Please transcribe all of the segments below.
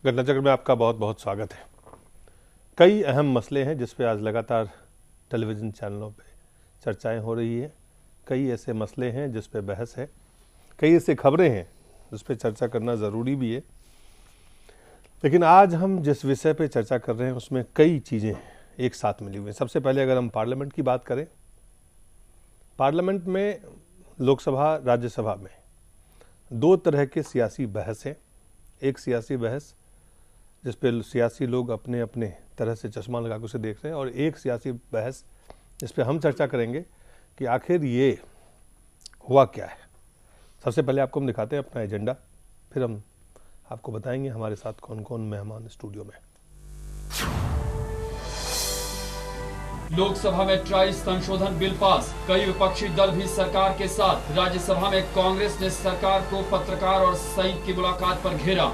घटनाचक्र में आपका बहुत बहुत स्वागत है। कई अहम मसले हैं जिस पे आज लगातार टेलीविज़न चैनलों पे चर्चाएं हो रही है। कई ऐसे मसले हैं जिस पे बहस है, कई ऐसे खबरें हैं जिस पे चर्चा करना ज़रूरी भी है। लेकिन आज हम जिस विषय पे चर्चा कर रहे हैं उसमें कई चीज़ें एक साथ मिली हुई हैं। सबसे पहले अगर हम पार्लियामेंट की बात करें, पार्लियामेंट में लोकसभा राज्यसभा में दो तरह के सियासी बहस हैं। एक सियासी बहस जिस पे सियासी लोग अपने अपने तरह से चश्मा लगा के उसे देख रहे हैं, और एक सियासी बहस जिस पे हम चर्चा करेंगे कि आखिर ये हुआ क्या है। सबसे पहले आपको हम दिखाते हैं अपना एजेंडा, फिर हम आपको बताएंगे हमारे साथ कौन कौन मेहमान स्टूडियो में। लोकसभा में ट्राई संशोधन बिल पास, कई विपक्षी दल भी सरकार के साथ। राज्यसभा में कांग्रेस ने सरकार को पत्रकार और सईद की मुलाकात पर घेरा।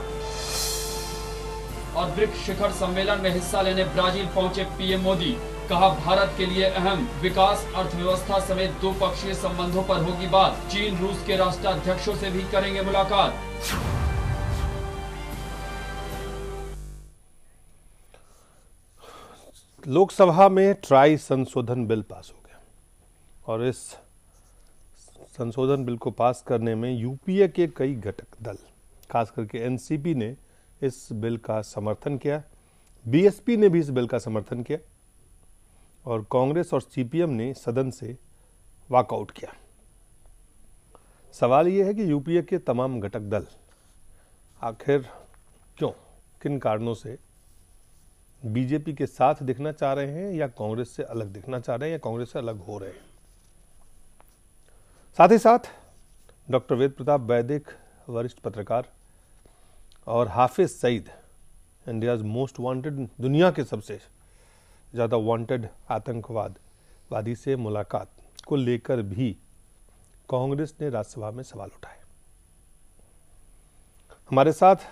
और ब्रिक्स शिखर सम्मेलन में हिस्सा लेने ब्राजील पहुंचे पीएम मोदी। कहा भारत के लिए अहम विकास, अर्थव्यवस्था समेत द्विपक्षीय संबंधों पर होगी बात। चीन रूस के राष्ट्राध्यक्षों से भी करेंगे मुलाकात। लोकसभा में ट्राई संशोधन बिल पास हो गया, और इस संशोधन बिल को पास करने में यूपीए के कई घटक दल, खास करके एनसीपी ने इस बिल का समर्थन किया, बीएसपी ने भी इस बिल का समर्थन किया, और कांग्रेस और सीपीएम ने सदन से वॉकआउट किया। सवाल यह है कि यूपीए के तमाम घटक दल आखिर क्यों, किन कारणों से बीजेपी के साथ दिखना चाह रहे हैं, या कांग्रेस से अलग दिखना चाह रहे हैं, या कांग्रेस से अलग हो रहे हैं। साथ ही साथ डॉक्टर वेद प्रताप वैदिक, वरिष्ठ पत्रकार, और Hafiz Saeed, India's most wanted, दुनिया के सबसे ज़्यादा वांटेड आतंकवादी से मुलाकात को लेकर भी कांग्रेस ने राज्यसभा में सवाल उठाए। हमारे साथ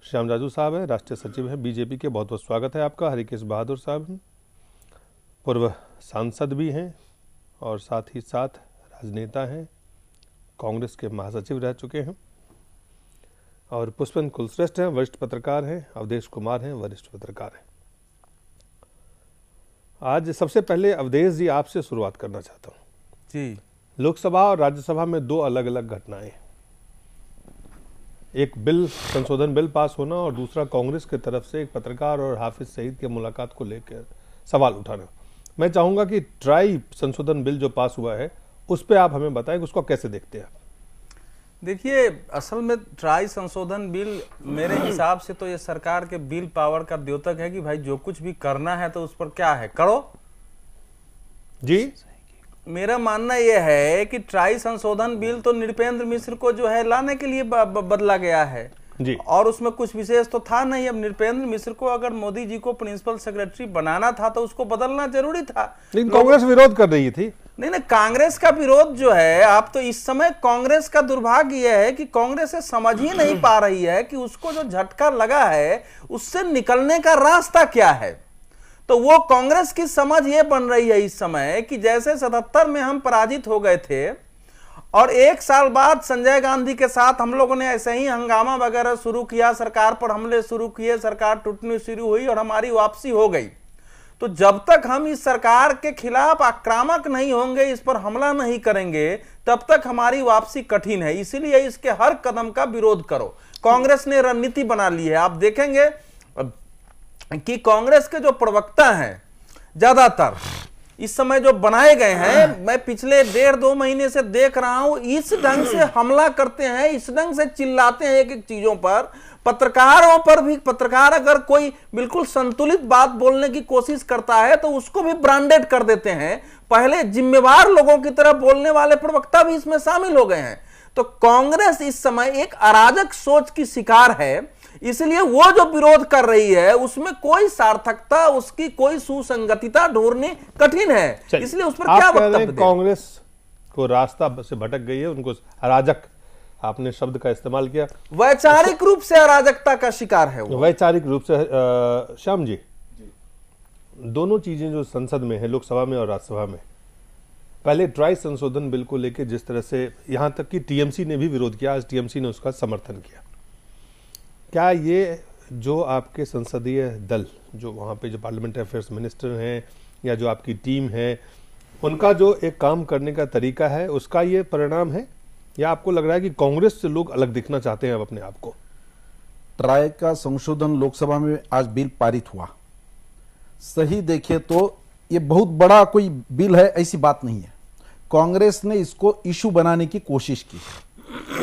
श्याम राजू साहब हैं, राष्ट्रीय सचिव हैं बीजेपी के। बहुत बहुत स्वागत है आपका। हरिकेश बहादुर साहब हैं, पूर्व सांसद भी हैं और साथ ही साथ राजनेता हैं, कांग्रेस के महासचिव रह चुके हैं। और पुष्पन कुलश्रेष्ठ हैं, वरिष्ठ पत्रकार हैं। अवधेश कुमार हैं, वरिष्ठ पत्रकार हैं। आज सबसे पहले अवधेश जी आपसे शुरुआत करना चाहता हूँ जी। लोकसभा और राज्यसभा में दो अलग अलग घटनाएं, एक बिल संशोधन बिल पास होना और दूसरा कांग्रेस की तरफ से एक पत्रकार और हाफिज सईद के मुलाकात को लेकर सवाल उठाना। मैं चाहूंगा कि ट्राई संशोधन बिल जो पास हुआ है उस पर आप हमें बताएं कि उसको कैसे देखते हैं। देखिए, असल में ट्राई संशोधन बिल मेरे हिसाब से तो ये सरकार के बिल पावर का द्योतक है कि भाई जो कुछ भी करना है तो उस पर क्या है करो जी। मेरा मानना यह है कि ट्राई संशोधन बिल तो नृपेंद्र मिश्र को जो है लाने के लिए बदला गया है जी, और उसमें कुछ विशेष तो था नहीं। अब नृपेंद्र मिश्र को अगर मोदी जी को प्रिंसिपल सेक्रेटरी बनाना था तो उसको बदलना जरूरी था। लेकिन कांग्रेस विरोध कर रही थी। नहीं, कांग्रेस का विरोध जो है, आप तो इस समय कांग्रेस का दुर्भाग्य यह है कि कांग्रेस से समझ ही नहीं पा रही है कि उसको जो झटका लगा है उससे निकलने का रास्ता क्या है। तो वो कांग्रेस की समझ ये बन रही है इस समय कि जैसे 77 में हम पराजित हो गए थे और एक साल बाद संजय गांधी के साथ हम लोगों ने ऐसे ही हंगामा वगैरह शुरू किया, सरकार पर हमले शुरू किए, सरकार टूटनी शुरू हुई और हमारी वापसी हो गई। तो जब तक हम इस सरकार के खिलाफ आक्रामक नहीं होंगे, इस पर हमला नहीं करेंगे, तब तक हमारी वापसी कठिन है। इसीलिए इसके हर कदम का विरोध करो। कांग्रेस ने रणनीति बना ली है। आप देखेंगे कि कांग्रेस के जो प्रवक्ता हैं ज्यादातर इस समय जो बनाए गए हैं, मैं पिछले 1.5-2 महीने से देख रहा हूं, इस ढंग से हमला करते हैं, इस ढंग से चिल्लाते हैं एक एक चीजों पर। पत्रकारों पर भी, पत्रकार अगर कोई बिल्कुल संतुलित बात बोलने की कोशिश करता है तो उसको भी ब्रांडेड कर देते हैं। पहले जिम्मेवार लोगों की तरह बोलने वाले प्रवक्ता भी इसमें शामिल हो गए हैं। तो कांग्रेस इस समय एक अराजक सोच की शिकार है। इसलिए वो जो विरोध कर रही है उसमें कोई सार्थकता, उसकी कोई सुसंगतिता ढूंढनी कठिन है। इसलिए उस पर क्या वक्तव्य दें? कांग्रेस को रास्ता से भटक गई है, उनको अराजक, आपने शब्द का इस्तेमाल किया, वैचारिक रूप से अराजकता का शिकार है वो। वैचारिक रूप से। श्याम जी, दोनों चीजें जो संसद में है, लोकसभा में और राज्यसभा में, पहले ट्राई संशोधन बिल को लेकर जिस तरह से, यहां तक कि टीएमसी ने भी विरोध किया, आज टीएमसी ने उसका समर्थन किया। क्या ये जो आपके संसदीय दल, जो वहाँ पे जो पार्लियामेंट्री अफेयर्स मिनिस्टर हैं या जो आपकी टीम है, उनका जो एक काम करने का तरीका है, उसका ये परिणाम है, या आपको लग रहा है कि कांग्रेस से लोग अलग दिखना चाहते हैं अब अपने आप को? ट्राई का संशोधन लोकसभा में आज बिल पारित हुआ। सही देखे तो ये बहुत बड़ा कोई बिल है ऐसी बात नहीं है। कांग्रेस ने इसको इशू बनाने की कोशिश की।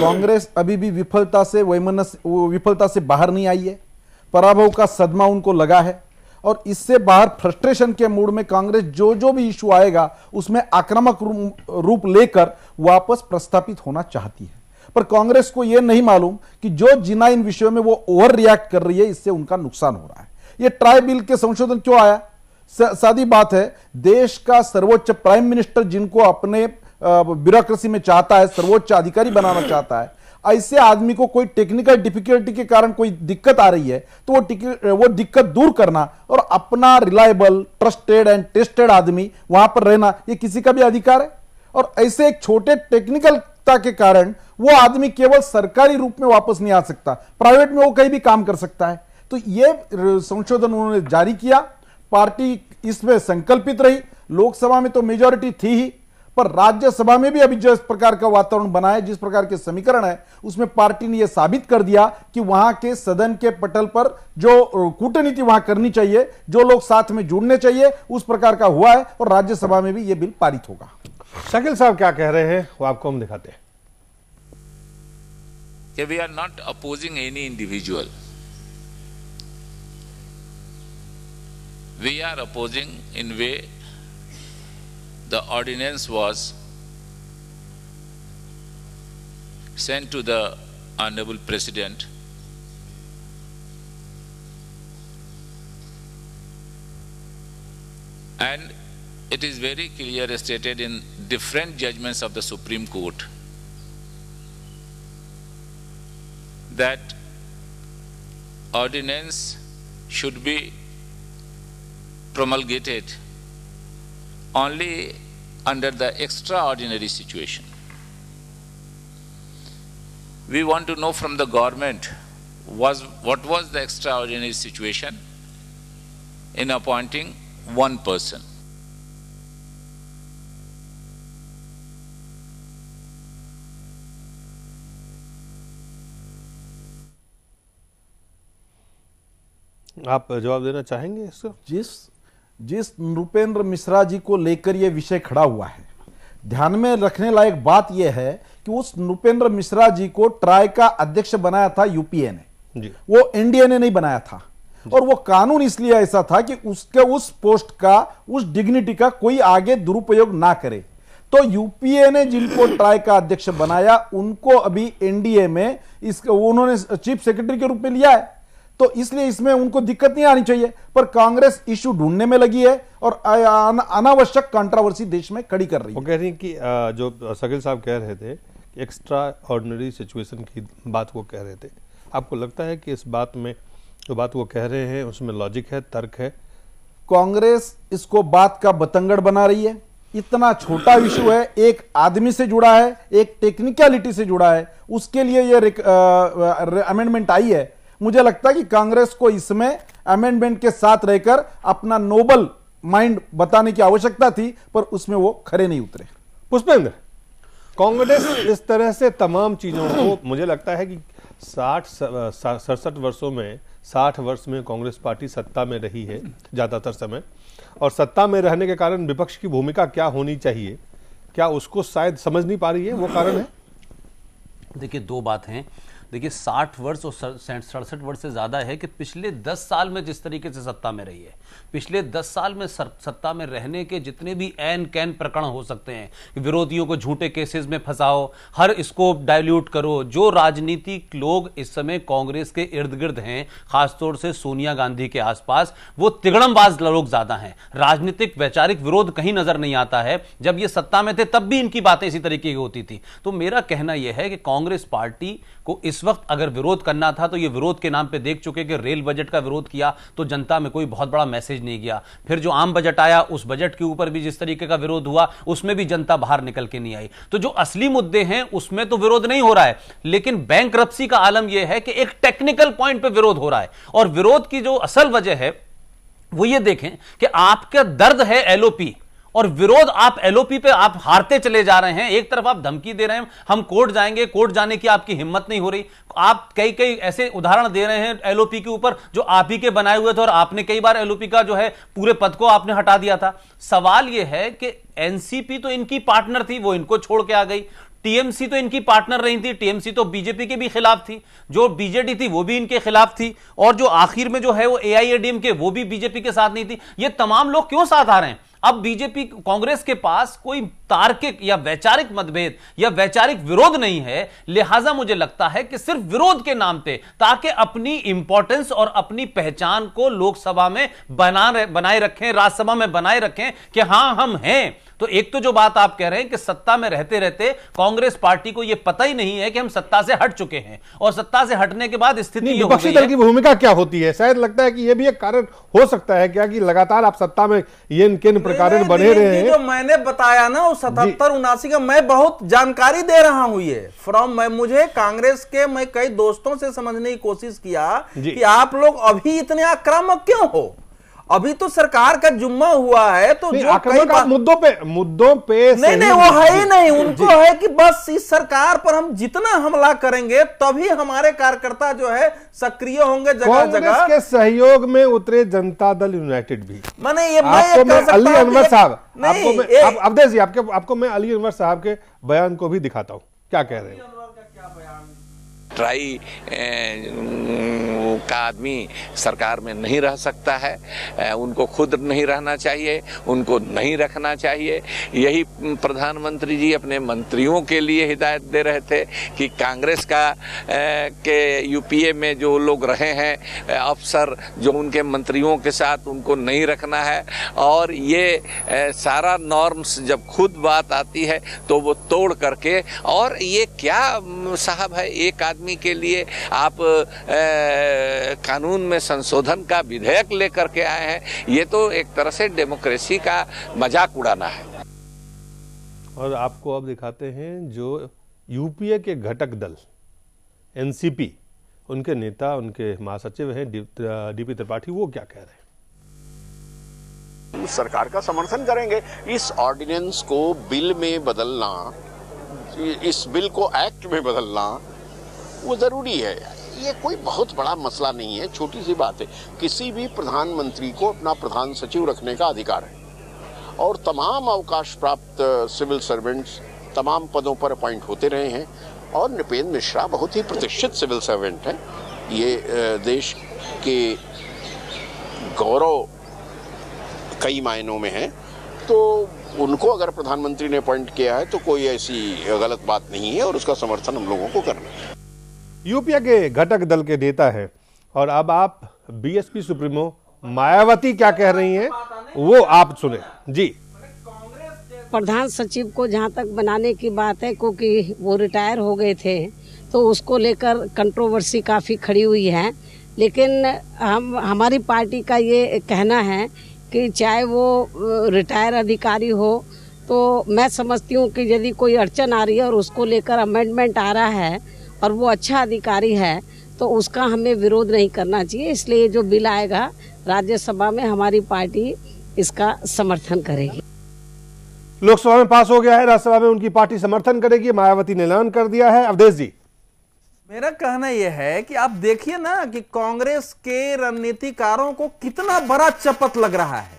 कांग्रेस अभी भी विफलता से बाहर नहीं आई है। पराभव का सदमा उनको लगा है और इससे बाहर फ्रस्ट्रेशन के मूड में कांग्रेस जो भी इशू आएगा उसमें आक्रामक रूप लेकर वापस प्रस्तापित होना चाहती है। पर कांग्रेस को यह नहीं मालूम कि जो जिना इन विषयों में वो ओवर रिएक्ट कर रही है, इससे उनका नुकसान हो रहा है। ये ट्राई बिल के संशोधन क्यों आया? सादी बात है, देश का सर्वोच्च प्राइम मिनिस्टर जिनको अपने ब्यूरोक्रेसी में चाहता है, सर्वोच्च अधिकारी बनाना चाहता है, ऐसे आदमी को कोई टेक्निकल डिफिकल्टी के कारण कोई दिक्कत आ रही है तो वो दिक्कत दूर करना और अपना रिलायबल, ट्रस्टेड एंड टेस्टेड आदमी वहां पर रहना, ये किसी का भी अधिकार है। और ऐसे एक छोटे टेक्निकलता के कारण वो आदमी केवल सरकारी रूप में वापस नहीं आ सकता, प्राइवेट में वो कहीं भी काम कर सकता है। तो ये संशोधन उन्होंने जारी किया। पार्टी इसमें संकल्पित रही। लोकसभा में तो मेजॉरिटी थी ही, पर राज्यसभा में भी अभी जिस प्रकार का वातावरण बना है, जिस प्रकार के समीकरण है, उसमें पार्टी ने यह साबित कर दिया कि वहां के सदन के पटल पर जो कूटनीति वहां करनी चाहिए, जो लोग साथ में जुड़ने चाहिए, उस प्रकार का हुआ है और राज्यसभा में भी यह बिल पारित होगा। शकील साहब क्या कह रहे हैं वो आपको हम दिखाते हैं। We are not opposing any individual. We are opposing in way the ordinance was sent to the Honorable President and it is very clear stated in different judgments of the Supreme Court that ordinance should be promulgated only under the extraordinary situation. We want to know from the government what was the extraordinary situation in appointing one person. आप जवाब देना चाहेंगे इसको? जिस नृपेंद्र मिश्रा जी को लेकर यह विषय खड़ा हुआ है, ध्यान में रखने लायक बात यह है कि उस नृपेंद्र मिश्रा जी को ट्राई का अध्यक्ष बनाया था यूपीए ने, वो एनडीए ने नहीं बनाया था। और वो कानून इसलिए ऐसा था कि उसके उस पोस्ट का, उस डिग्निटी का कोई आगे दुरुपयोग ना करे। तो यूपीए ने जिनको ट्राई का अध्यक्ष बनाया उनको अभी एनडीए में उन्होंने चीफ सेक्रेटरी के रूप में लिया है, तो इसलिए इसमें उनको दिक्कत नहीं आनी चाहिए। पर कांग्रेस इशू ढूंढने में लगी है और अनावश्यक कंट्रोवर्सी देश में खड़ी कर रही है। वो कह रही कि जो शकील साहब कह रहे थे, एक्स्ट्रा ऑर्डिनरी सिचुएशन की बात वो कह रहे थे, आपको लगता है कि इस बात में जो बात वो कह रहे हैं उसमें लॉजिक है, तर्क है? कांग्रेस इसको बात का बतंगड़ बना रही है। इतना छोटा इशू है, एक आदमी से जुड़ा है, एक टेक्निकलिटी से जुड़ा है, उसके लिए ये अमेंडमेंट आई है। मुझे लगता है कि कांग्रेस को इसमें अमेंडमेंट के साथ रहकर अपना नोबल माइंड बताने की आवश्यकता थी, पर उसमें वो खरे नहीं उतरे। पुष्पेंद्र, कांग्रेस इस तरह से तमाम चीजों को, मुझे लगता है कि 67 वर्षों में 60 वर्ष में कांग्रेस पार्टी सत्ता में रही है ज्यादातर समय, और सत्ता में रहने के कारण विपक्ष की भूमिका क्या होनी चाहिए, क्या उसको शायद समझ नहीं पा रही है, वो कारण है? देखिए, दो बात हैं। देखिए, 60 वर्ष और 67 वर्ष से ज्यादा है कि पिछले 10 साल में जिस तरीके से सत्ता में रही है, पिछले 10 साल में सत्ता में रहने के जितने भी ऐन कैन प्रकरण हो सकते हैं, विरोधियों को झूठे केसेस में फंसाओ, हर स्कोप डाइल्यूट करो, जो राजनीतिक लोग इस समय कांग्रेस के इर्द गिर्द हैं, खासतौर से सोनिया गांधी के आसपास, वो तिगड़मबाज लोग ज्यादा हैं। राजनीतिक वैचारिक विरोध कहीं नजर नहीं आता है। जब ये सत्ता में थे तब भी इनकी बातें इसी तरीके की होती थी। तो मेरा कहना यह है कि कांग्रेस कांग्रेस पार्टी को इस वक्त अगर विरोध करना था तो ये विरोध के नाम पे देख चुके कि रेल बजट का विरोध किया तो जनता में कोई बहुत बड़ा मैसेज नहीं गया, फिर जो आम बजट आया उस बजट के ऊपर भी जिस तरीके का विरोध हुआ उसमें भी जनता बाहर निकल के नहीं आई। तो जो असली मुद्दे हैं उसमें तो विरोध नहीं हो रहा है, लेकिन बैंकरप्सी का आलम यह है कि एक टेक्निकल पॉइंट पे विरोध हो रहा है। और विरोध की जो असल वजह है वो ये देखें कि आपका दर्द है एलओपी और विरोध आप एलओपी पे आप हारते चले जा रहे हैं। एक तरफ आप धमकी दे रहे हैं हम कोर्ट जाएंगे, कोर्ट जाने की आपकी हिम्मत नहीं हो रही। आप कई ऐसे उदाहरण दे रहे हैं एलओपी के ऊपर जो आप ही के बनाए हुए थे और आपने कई बार एलओपी का जो है पूरे पद को आपने हटा दिया था। सवाल यह है कि एनसीपी तो इनकी पार्टनर थी, वो इनको छोड़ के आ गई। टीएमसी तो इनकी पार्टनर नहीं थी, टीएमसी तो बीजेपी के भी खिलाफ थी, जो बीजेडी थी वो भी इनके खिलाफ थी, और जो आखिर में जो है वो एआईएडीएमके वो भी बीजेपी के साथ नहीं थी। ये तमाम लोग क्यों साथ आ रहे हैं? अब बीजेपी कांग्रेस के पास कोई तार्किक या वैचारिक मतभेद या वैचारिक विरोध नहीं है, लिहाजा मुझे लगता है कि सिर्फ विरोध के नाम पे ताकि अपनी इंपॉर्टेंस और अपनी पहचान को लोकसभा में बनाए रखें, राज्यसभा में बनाए रखें कि हां हम हैं। तो एक तो जो बात आप कह रहे हैं कि सत्ता में रहते रहते कांग्रेस पार्टी को यह पता ही नहीं है कि हम सत्ता से हट चुके हैं, और सत्ता से हटने के बाद स्थिति ये विपक्षी दल की भूमिका क्या होती है? शायद लगता है कि यह भी एक कारण हो सकता है क्या कि लगातार आप सत्ता में ये किन प्रकार बने रहे हैं। जो मैंने बताया ना 77-79 का मैं बहुत जानकारी दे रहा हूं, ये मुझे कांग्रेस के मैं कई दोस्तों से समझने की कोशिश किया कि आप लोग अभी इतने आक्रामक क्यों हो। अभी तो सरकार का जुम्मा हुआ है, तो जो कई मुद्दों पे नहीं वो है ही नहीं। उनको है कि बस इस सरकार पर हम जितना हमला करेंगे तभी हमारे कार्यकर्ता जो है सक्रिय होंगे जगह जगह। के सहयोग में उतरे जनता दल यूनाइटेड भी। मैंने ये अली अनवर साहब अवधेश जी आपको मैं अली अनवर साहब के बयान को भी दिखाता हूँ, क्या कह रहे हैं। ट्राई का आदमी सरकार में नहीं रह सकता है, उनको खुद नहीं रहना चाहिए, उनको नहीं रखना चाहिए। यही प्रधानमंत्री जी अपने मंत्रियों के लिए हिदायत दे रहे थे कि कांग्रेस का के यूपीए में जो लोग रहे हैं अफसर जो उनके मंत्रियों के साथ उनको नहीं रखना है। और ये सारा नॉर्म्स जब खुद बात आती है तो वो तोड़ करके, और ये क्या साहब है, एक आदमी के लिए आप कानून में संशोधन का विधेयक लेकर के आए हैं। ये तो एक तरह से डेमोक्रेसी का मजाक उड़ाना है। और आपको अब दिखाते हैं जो यूपीए के घटक दल एनसीपी, उनके नेता, उनके महासचिव हैं डीपी त्रिपाठी, वो क्या कह रहे हैं। सरकार का समर्थन करेंगे। इस ऑर्डिनेंस को बिल में बदलना, इस बिल को एक्ट में बदलना वो जरूरी है। ये कोई बहुत बड़ा मसला नहीं है, छोटी सी बात है। किसी भी प्रधानमंत्री को अपना प्रधान सचिव रखने का अधिकार है, और तमाम अवकाश प्राप्त सिविल सर्वेंट्स तमाम पदों पर अपॉइंट होते रहे हैं, और नृपेंद्र मिश्रा बहुत ही प्रतिष्ठित सिविल सर्वेंट हैं। ये देश के गौरव कई मायनों में है, तो उनको अगर प्रधानमंत्री ने अपॉइंट किया है तो कोई ऐसी गलत बात नहीं है, और उसका समर्थन हम लोगों को करना है। यूपीए के घटक दल के नेता हैं, और अब आप बीएसपी सुप्रीमो मायावती क्या कह रही हैं वो आप सुने जी। प्रधान सचिव को जहां तक बनाने की बात है, क्योंकि वो रिटायर हो गए थे तो उसको लेकर कंट्रोवर्सी काफ़ी खड़ी हुई है। लेकिन हमारी पार्टी का ये कहना है कि चाहे वो रिटायर अधिकारी हो, तो मैं समझती हूँ कि यदि कोई अड़चन आ रही है और उसको लेकर अमेंडमेंट आ रहा है और वो अच्छा अधिकारी है तो उसका हमें विरोध नहीं करना चाहिए। इसलिए जो बिल आएगा राज्यसभा में हमारी पार्टी इसका समर्थन करेगी। लोकसभा में पास हो गया है, राज्यसभा में उनकी पार्टी समर्थन करेगी, मायावती ने ऐलान कर दिया है। अवधेश जी, मेरा कहना यह है कि आप देखिए ना कि कांग्रेस के रणनीतिकारों को कितना बड़ा चपत लग रहा है।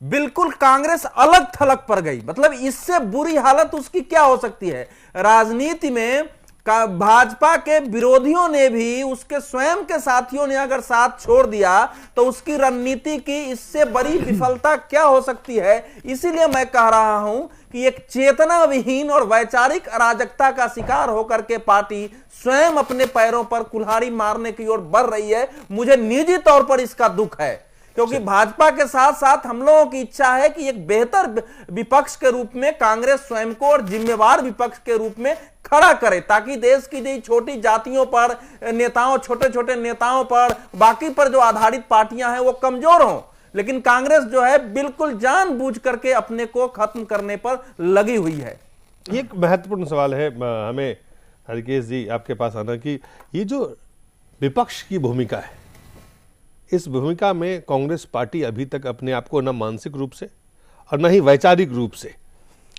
बिल्कुल कांग्रेस अलग थलग पर गई, मतलब इससे बुरी हालत उसकी क्या हो सकती है। राजनीति में भाजपा के विरोधियों ने भी, उसके स्वयं के साथियों ने अगर साथ छोड़ दिया तो उसकी रणनीति की इससे बड़ी विफलता क्या हो सकती है। इसीलिए मैं कह रहा हूं कि एक चेतना विहीन और वैचारिक अराजकता का शिकार होकर के पार्टी स्वयं अपने पैरों पर कुल्हाड़ी मारने की ओर बढ़ रही है। मुझे निजी तौर पर इसका दुख है, क्योंकि भाजपा के साथ साथ हम लोगों की इच्छा है कि एक बेहतर विपक्ष के रूप में कांग्रेस स्वयं को और जिम्मेवार विपक्ष के रूप में खड़ा करे, ताकि देश की जो छोटी जातियों पर नेताओं, छोटे छोटे नेताओं पर, बाकी पर जो आधारित पार्टियां हैं वो कमजोर हों। लेकिन कांग्रेस जो है बिल्कुल जानबूझ करके अपने को खत्म करने पर लगी हुई है। एक महत्वपूर्ण सवाल है हमें हरकेश जी आपके पास आना कि ये जो विपक्ष की भूमिका है, इस भूमिका में कांग्रेस पार्टी अभी तक अपने आप को न मानसिक रूप से और न ही वैचारिक रूप से,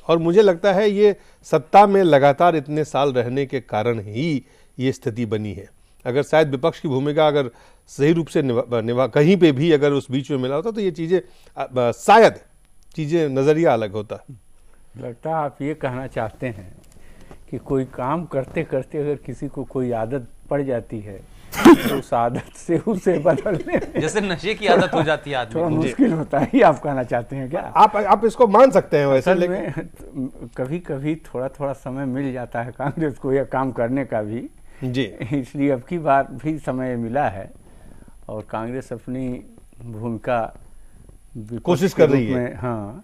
और मुझे लगता है ये सत्ता में लगातार इतने साल रहने के कारण ही ये स्थिति बनी है। अगर शायद विपक्ष की भूमिका अगर सही रूप से निभा कहीं पे भी अगर उस बीच में मिला होता तो ये चीज़ें शायद चीज़ें नज़रिया अलग होता। लगता है आप ये कहना चाहते हैं कि कोई काम करते करते अगर किसी को कोई आदत पड़ जाती है तो उस आदत से उसे बदलने जैसे नशे की आदत हो जाती है आदमी थोड़ा मुश्किल होता है, ये आप कहना चाहते हैं क्या? आप इसको मान सकते हैं वैसे, लेकिन कभी कभी थोड़ा थोड़ा समय मिल जाता है कांग्रेस को यह काम करने का भी जी, इसलिए अब की बार भी समय मिला है और कांग्रेस अपनी भूमिका कोशिश कर रही है। हाँ,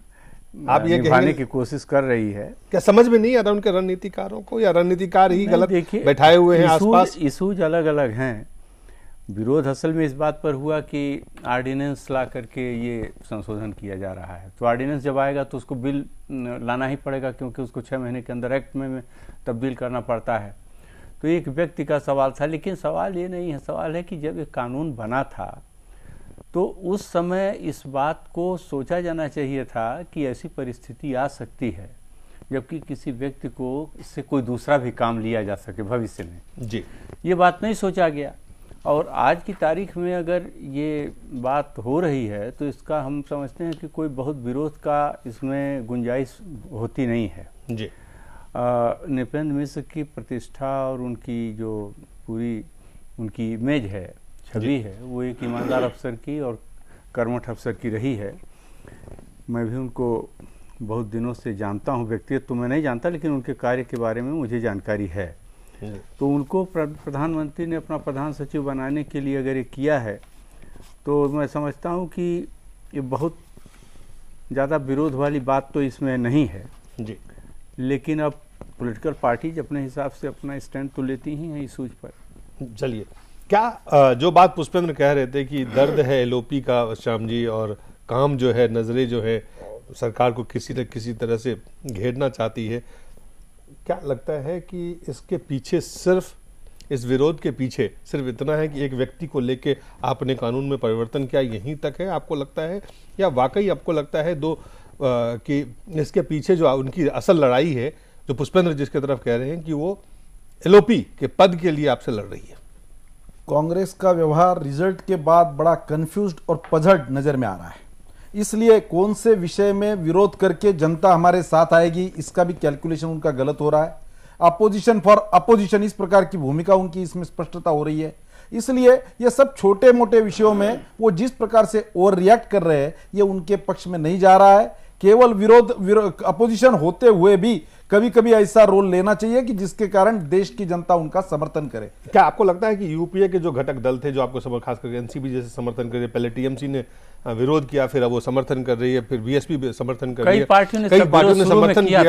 आप ये निभाने की कोशिश कर रही है। क्या समझ में नहीं आ रहा उनके रणनीतिकारों को, या रणनीतिकार ही गलत बैठाए हुए हैं आसपास? इशूज अलग अलग हैं। विरोध असल में इस बात पर हुआ कि ऑर्डिनेंस ला करके ये संशोधन किया जा रहा है, तो ऑर्डिनेंस जब आएगा तो उसको बिल लाना ही पड़ेगा, क्योंकि उसको 6 महीने के अंदर एक्ट में तब्दील करना पड़ता है। तो एक व्यक्ति का सवाल था, लेकिन सवाल ये नहीं है, सवाल है कि जब एक कानून बना था तो उस समय इस बात को सोचा जाना चाहिए था कि ऐसी परिस्थिति आ सकती है जबकि किसी व्यक्ति को इससे कोई दूसरा भी काम लिया जा सके भविष्य में। जी, ये बात नहीं सोचा गया, और आज की तारीख में अगर ये बात हो रही है तो इसका हम समझते हैं कि कोई बहुत विरोध का इसमें गुंजाइश होती नहीं है। जी, नृपेंद्र मिश्र की प्रतिष्ठा और उनकी जो पूरी उनकी इमेज है, छवि है, वो एक ईमानदार अफसर की और कर्मठ अफसर की रही है। मैं भी उनको बहुत दिनों से जानता हूँ, व्यक्तिगत तो मैं नहीं जानता, लेकिन उनके कार्य के बारे में मुझे जानकारी है। तो उनको प्रधानमंत्री ने अपना प्रधान सचिव बनाने के लिए अगर ये किया है तो मैं समझता हूँ कि ये बहुत ज़्यादा विरोध वाली बात तो इसमें नहीं है जी। लेकिन अब पॉलिटिकल पार्टीज अपने हिसाब से अपना स्टैंड तो लेती ही हैं इशूज पर। चलिए, क्या जो बात पुष्पेंद्र कह रहे थे कि दर्द है एलओपी का श्याम जी, और काम जो है, नजरें जो है सरकार को किसी न किसी तरह से घेरना चाहती है, क्या लगता है कि इसके पीछे सिर्फ इस विरोध के पीछे सिर्फ इतना है कि एक व्यक्ति को लेके आपने कानून में परिवर्तन किया, यहीं तक है आपको लगता है, या वाकई आपको लगता है कि इसके पीछे जो उनकी असल लड़ाई है, जो पुष्पेंद्र जिसके तरफ कह रहे हैं कि वो एलओपी के पद के लिए आपसे लड़ रही है? कांग्रेस का व्यवहार रिजल्ट के बाद बड़ा कंफ्यूज्ड और पझड़ नजर में आ रहा है, इसलिए कौन से विषय में विरोध करके जनता हमारे साथ आएगी इसका भी कैलकुलेशन उनका गलत हो रहा है। अपोजिशन फॉर अपोजिशन, इस प्रकार की भूमिका उनकी इसमें स्पष्टता हो रही है। इसलिए ये सब छोटे मोटे विषयों में वो जिस प्रकार से ओवर रिएक्ट कर रहे हैं, ये उनके पक्ष में नहीं जा रहा है। केवल विरोध अपोजिशन होते हुए भी कभी कभी ऐसा रोल लेना चाहिए कि जिसके कारण देश की जनता उनका समर्थन करे। क्या आपको लगता है कि यूपीए के जो घटक दल थे, जो आपको खास करके एनसीपी जैसे समर्थन कर रहे, पहले टीएमसी ने विरोध किया, फिर अब वो समर्थन कर रही है, फिर बीएसपी भी समर्थन कर रही है, कई पार्टियों ने समर्थन किया,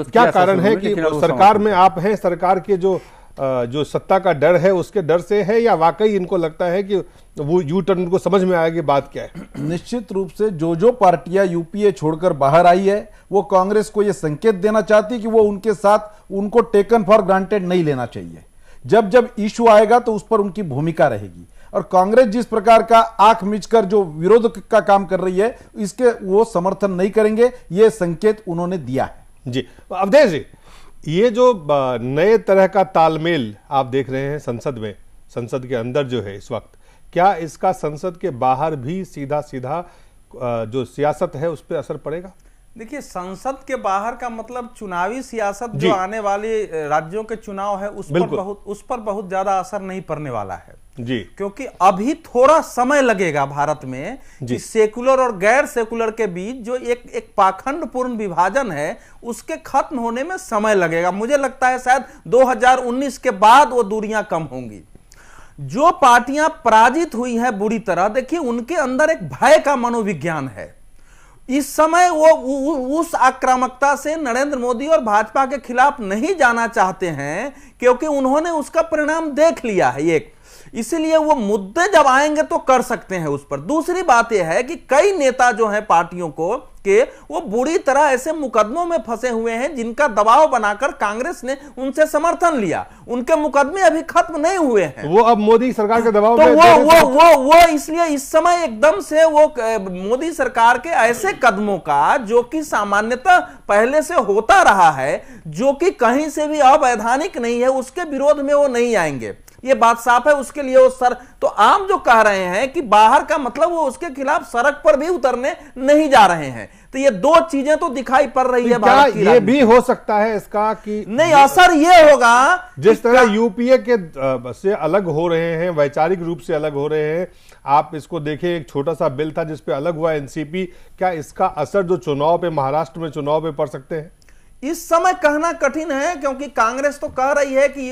क्या कारण है कि सरकार में आप हैं, सरकार के जो सत्ता का डर है उसके डर से है, या वाकई इनको लगता है कि वो यू टर्न को समझ में आएगी बात क्या है? निश्चित रूप से जो पार्टियां यूपीए छोड़कर बाहर आई है वो कांग्रेस को यह संकेत देना चाहती है कि वो उनके साथ उनको टेकन फॉर ग्रांटेड नहीं लेना चाहिए। जब जब इशू आएगा तो उस पर उनकी भूमिका रहेगी, और कांग्रेस जिस प्रकार का आंख मिचकर जो विरोध का काम कर रही है इसके वो समर्थन नहीं करेंगे, ये संकेत उन्होंने दिया है। जी, अवधेश जी, ये जो नए तरह का तालमेल आप देख रहे हैं संसद में, संसद के अंदर जो है इस वक्त, क्या इसका संसद के बाहर भी सीधा सीधा जो सियासत है उस पर असर पड़ेगा? देखिए, संसद के बाहर का मतलब चुनावी सियासत जो आने वाले राज्यों के चुनाव है उस पर बहुत ज्यादा असर नहीं पड़ने वाला है जी, क्योंकि अभी थोड़ा समय लगेगा भारत में कि सेकुलर और गैर सेकुलर के बीच जो एक पाखंडपूर्ण विभाजन है उसके खत्म होने में समय लगेगा। मुझे लगता है शायद 2019 के बाद वो दूरियां कम होंगी। जो पार्टियां पराजित हुई हैं बुरी तरह, देखिए उनके अंदर एक भय का मनोविज्ञान है। इस समय वो उस आक्रामकता से नरेंद्र मोदी और भाजपा के खिलाफ नहीं जाना चाहते हैं, क्योंकि उन्होंने उसका परिणाम देख लिया है एक। इसलिए वो मुद्दे जब आएंगे तो कर सकते हैं उस पर। दूसरी बात यह है कि कई नेता जो हैं पार्टियों को के वो बुरी तरह ऐसे मुकदमों में फंसे हुए हैं जिनका दबाव बनाकर कांग्रेस ने उनसे समर्थन लिया। उनके मुकदमे अभी खत्म नहीं हुए हैं, वो अब मोदी सरकार के दबाव तो वो इसलिए इस समय एकदम से वो मोदी सरकार के ऐसे कदमों का, जो कि सामान्यतः पहले से होता रहा है, जो कि कहीं से भी अवैधानिक नहीं है, उसके विरोध में वो नहीं आएंगे। ये बात साफ है। उसके लिए वो तो आम जो कह रहे हैं कि बाहर का मतलब वो उसके खिलाफ सड़क पर भी उतरने नहीं जा रहे हैं। तो ये दो चीजें तो दिखाई पड़ रही है भारत की। ये भी हो सकता है इसका कि नहीं, असर ये होगा जिस तरह यूपीए के से अलग हो रहे हैं, वैचारिक रूप से अलग हो रहे हैं। आप इसको देखें, एक छोटा सा बिल था जिसपे अलग हुआ एनसीपी, क्या इसका असर जो चुनाव पे, महाराष्ट्र में चुनाव पे पड़ सकते हैं? इस समय कहना कठिन है, क्योंकि कांग्रेस तो कह रही है कि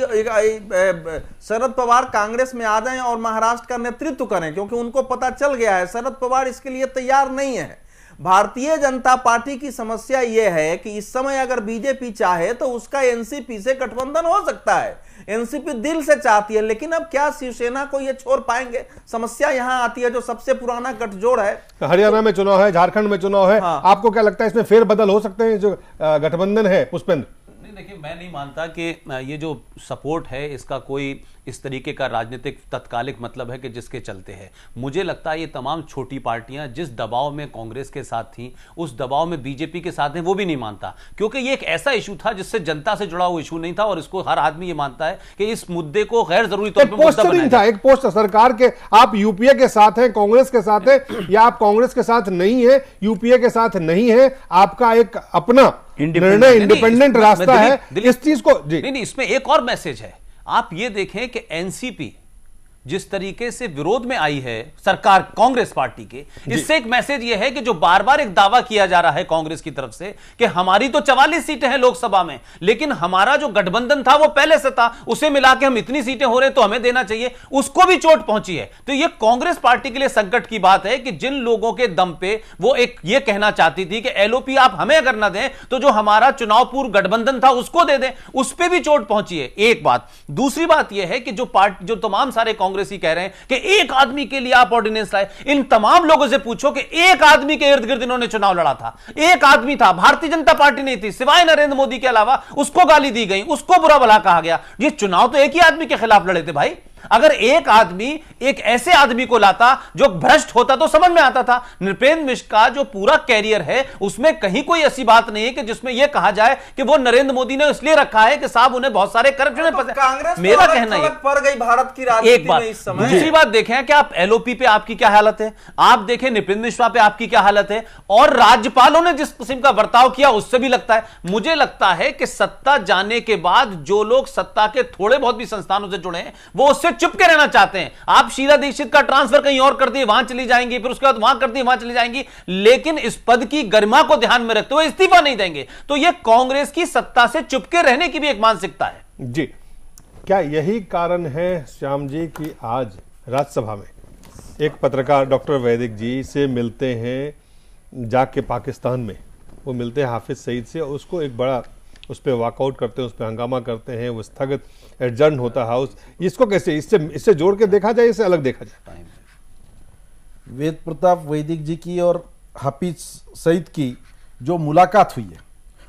शरद पवार कांग्रेस में आ जाएं और महाराष्ट्र का नेतृत्व करें, क्योंकि उनको पता चल गया है शरद पवार इसके लिए तैयार नहीं है। भारतीय जनता पार्टी की समस्या यह है कि इस समय अगर बीजेपी चाहे तो उसका एनसीपी से गठबंधन हो सकता है। एनसीपी दिल से चाहती है, लेकिन अब क्या शिवसेना को ये छोड़ पाएंगे? समस्या यहां आती है, जो सबसे पुराना गठजोड़ है। हरियाणा में चुनाव है, झारखंड में चुनाव है, हाँ। आपको क्या लगता है इसमें फेरबदल हो सकते हैं जो गठबंधन है? पुष्पेंद्र? देखिए, मैं नहीं मानता कि ये जो सपोर्ट है इसका कोई इस तरीके का राजनीतिक तत्कालिक मतलब है कि जिसके चलते है। मुझे लगता है ये तमाम छोटी पार्टियां जिस दबाव में कांग्रेस के साथ थीं, उस दबाव में बीजेपी के साथ हैं, वो भी नहीं मानता, क्योंकि ये एक ऐसा इशू था जिससे जनता से जुड़ा हुआ इशू नहीं था, और इसको हर आदमी ये मानता है कि इस मुद्दे को गैर जरूरी तौर पर मुद्दा बनाया था। एक पोस्ट सरकार के, आप यूपीए के साथ हैं, कांग्रेस के साथ हैं, या आप कांग्रेस के साथ नहीं है, यूपीए के साथ नहीं है, आपका एक अपना निर्णय, इंडिपेंडेंट रास्ता है। इस चीज को नहीं, इसमें एक और मैसेज है। आप ये देखें कि एनसीपी जिस तरीके से विरोध में आई है सरकार कांग्रेस पार्टी के, इससे एक मैसेज यह है कि जो बार बार एक दावा किया जा रहा है कांग्रेस की तरफ से कि हमारी तो 44 सीटें हैं लोकसभा में, लेकिन हमारा जो गठबंधन था वो पहले से था, उसे मिला के हम इतनी सीटें हो रहे हैं तो हमें देना चाहिए, उसको भी चोट पहुंची है। तो यह कांग्रेस पार्टी के लिए संकट की बात है कि जिन लोगों के दम पे वो एक ये कहना चाहती थी कि एलओपी आप हमें अगर ना दें तो जो हमारा चुनाव पूर्व गठबंधन था उसको दे दें, उस पर भी चोट पहुंची है। एक बात। दूसरी बात यह है कि जो तमाम सारे कांग्रेसी कह रहे हैं कि एक आदमी के लिए आप ऑर्डिनेंस लाए, इन तमाम लोगों से पूछो कि एक आदमी के इर्द गिर्द इन्होंने चुनाव लड़ा था, एक आदमी था, भारतीय जनता पार्टी नहीं थी, सिवाय नरेंद्र मोदी के अलावा, उसको गाली दी गई, उसको बुरा भला कहा गया। ये चुनाव तो एक ही आदमी के खिलाफ लड़े थे भाई। अगर एक आदमी एक ऐसे आदमी को लाता जो भ्रष्ट होता तो समझ में आता था। नृपेंद्र मिश्र का जो पूरा कैरियर है उसमें कहीं कोई ऐसी बात नहीं है कि जिसमें यह कहा जाए कि वो नरेंद्र मोदी ने इसलिए रखा है कि साहब उन्हें बहुत सारे करप्शन में फंसे। मेरा कहना है पड़ गई भारत की राजनीति में इस समय। दूसरी बात देखें कि आप एलओपी पे आपकी क्या हालत है, आप देखें नृपेंद्र मिश्रा पे आपकी क्या हालत है, और राज्यपालों ने जिस किस्म का बर्ताव किया उससे भी लगता है, मुझे लगता है कि सत्ता जाने के बाद जो लोग सत्ता के थोड़े बहुत भी संस्थानों से जुड़े हैं वो उससे चुपके रहना चाहते हैं। आप शीला दीक्षित का ट्रांसफर कहीं और कर दिए, वहां चली जाएंगी, फिर उसके बाद वहां कर दिए, वहां चली जाएंगी, लेकिन इस पद की गरिमा को ध्यान में रखते हुए इस्तीफा नहीं देंगे। तो यह कांग्रेस की सत्ता से चुपके रहने की भी एक मानसिकता है। जी, क्या यही कारण है श्याम जी कि आज राज्यसभा में एक पत्रकार डॉक्टर वैदिक जी से मिलते हैं जाके पाकिस्तान में, वो मिलते हैं हाफिज सईद से, उसको एक बड़ा उस पर वॉकआउट करते हैं, उस पर हंगामा करते हैं, वो स्थगित एडजर्न होता हाउस। इसको कैसे इससे जोड़ के देखा जाए, इससे अलग देखा जाए? वेद प्रताप वैदिक जी की और हाफिज सईद की जो मुलाकात हुई है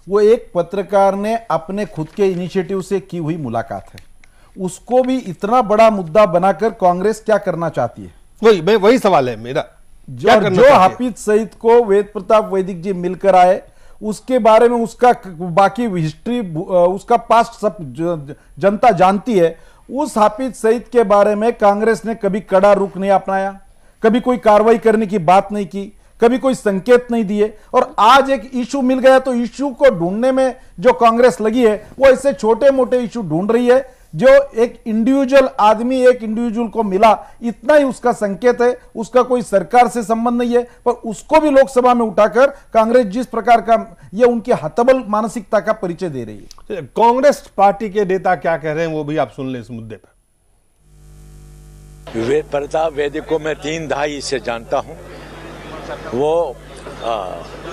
वो एक पत्रकार ने अपने खुद के इनिशिएटिव से की हुई मुलाकात है। उसको भी इतना बड़ा मुद्दा बनाकर कांग्रेस क्या करना चाहती है, वही सवाल है मेरा। जो हाफिज सईद को वेद प्रताप वैदिक जी मिलकर आए, उसके बारे में उसका बाकी हिस्ट्री, उसका पास्ट सब जनता जानती है। उस हाफिज सईद के बारे में कांग्रेस ने कभी कड़ा रुख नहीं अपनाया, कभी कोई कार्रवाई करने की बात नहीं की, कभी कोई संकेत नहीं दिए, और आज एक इशू मिल गया तो इशू को ढूंढने में जो कांग्रेस लगी है वो ऐसे छोटे मोटे इशू ढूंढ रही है। जो एक इंडिविजुअल आदमी एक इंडिविजुअल को मिला, इतना ही उसका संकेत है, उसका कोई सरकार से संबंध नहीं है, पर उसको भी लोकसभा में उठाकर कांग्रेस जिस प्रकार का ये उनकी हतबल मानसिकता का परिचय दे रही है। कांग्रेस पार्टी के नेता क्या कह रहे हैं वो भी आप सुन लें इस मुद्दे पर। प्रताप वैदिक को मैं 3 दहाई से जानता हूँ। वो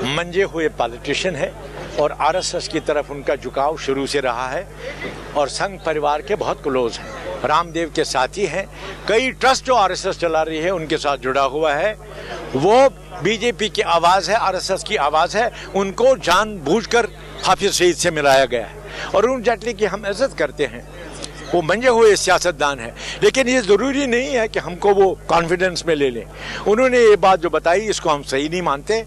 मंजे हुए पॉलिटिशियन है और आरएसएस की तरफ उनका झुकाव शुरू से रहा है और संघ परिवार के बहुत क्लोज हैं। रामदेव के साथी हैं। कई ट्रस्ट जो आरएसएस चला रही है उनके साथ जुड़ा हुआ है। वो बीजेपी की आवाज़ है, आरएसएस की आवाज़ है। उनको जानबूझकर हाफिज सईद से मिलाया गया है और अरुण जेटली की हम इज्जत करते हैं। वो मंजे हुए सियासतदान है, लेकिन ये ज़रूरी नहीं है कि हमको वो कॉन्फिडेंस में ले लें। उन्होंने ये बात जो बताई इसको हम सही नहीं मानते।